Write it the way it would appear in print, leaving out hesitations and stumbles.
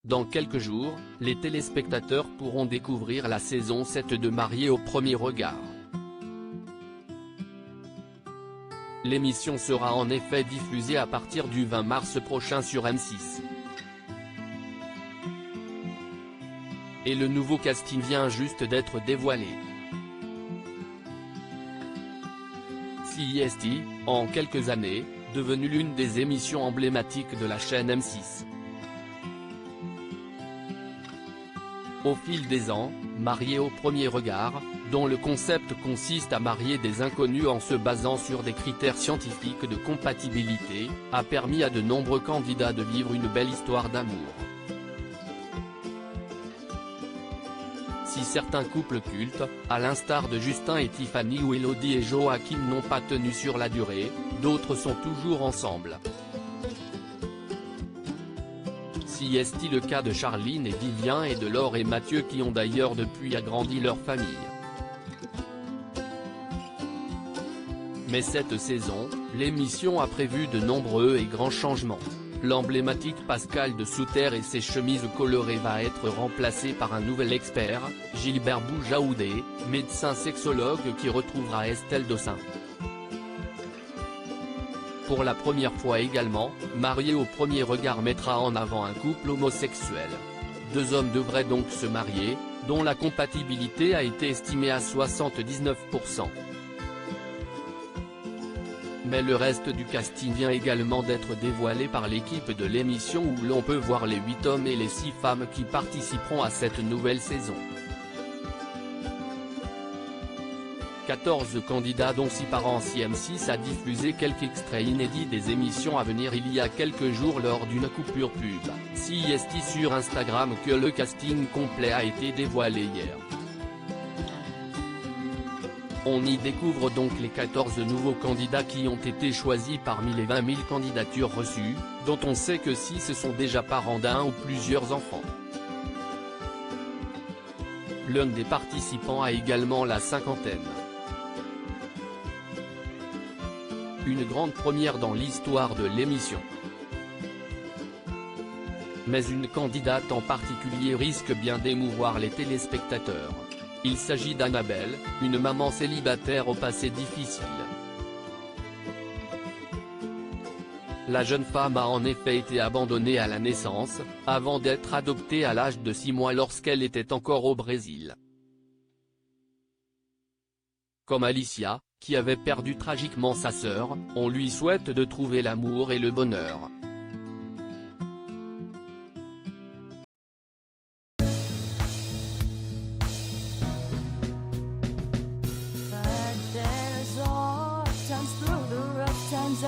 Dans quelques jours, les téléspectateurs pourront découvrir la saison 7 de Mariés au premier regard. L'émission sera en effet diffusée à partir du 20 mars prochain sur M6. Et le nouveau casting vient juste d'être dévoilé. CIST, en quelques années, devenue l'une des émissions emblématiques de la chaîne M6. Au fil des ans, Mariés au premier regard, dont le concept consiste à marier des inconnus en se basant sur des critères scientifiques de compatibilité, a permis à de nombreux candidats de vivre une belle histoire d'amour. Si certains couples cultes, à l'instar de Justin et Tiffany ou Elodie et Joachim n'ont pas tenu sur la durée, d'autres sont toujours ensemble. Si est-il le cas de Charline et Vivien et de Laure et Mathieu qui ont d'ailleurs depuis agrandi leur famille. Mais cette saison, l'émission a prévu de nombreux et grands changements. L'emblématique Pascal de Souter et ses chemises colorées va être remplacé par un nouvel expert, Gilbert Boujaoudé, médecin sexologue qui retrouvera Estelle Dossin. Pour la première fois également, Mariés au premier regard mettra en avant un couple homosexuel. Deux hommes devraient donc se marier, dont la compatibilité a été estimée à 79%. Mais le reste du casting vient également d'être dévoilé par l'équipe de l'émission où l'on peut voir les 8 hommes et les 6 femmes qui participeront à cette nouvelle saison. 14 candidats dont 6 par an. Si M6 a diffusé quelques extraits inédits des émissions à venir il y a quelques jours lors d'une coupure pub, CIST sur Instagram que le casting complet a été dévoilé hier. On y découvre donc les 14 nouveaux candidats qui ont été choisis parmi les 20 000 candidatures reçues, dont on sait que 6 sont déjà parents d'un ou plusieurs enfants. L'un des participants a également la cinquantaine. Une grande première dans l'histoire de l'émission. Mais une candidate en particulier risque bien d'émouvoir les téléspectateurs. Il s'agit d'Annabelle, une maman célibataire au passé difficile. La jeune femme a en effet été abandonnée à la naissance, avant d'être adoptée à l'âge de 6 mois lorsqu'elle était encore au Brésil. Comme Alicia, qui avait perdu tragiquement sa sœur, on lui souhaite de trouver l'amour et le bonheur. Through the rough times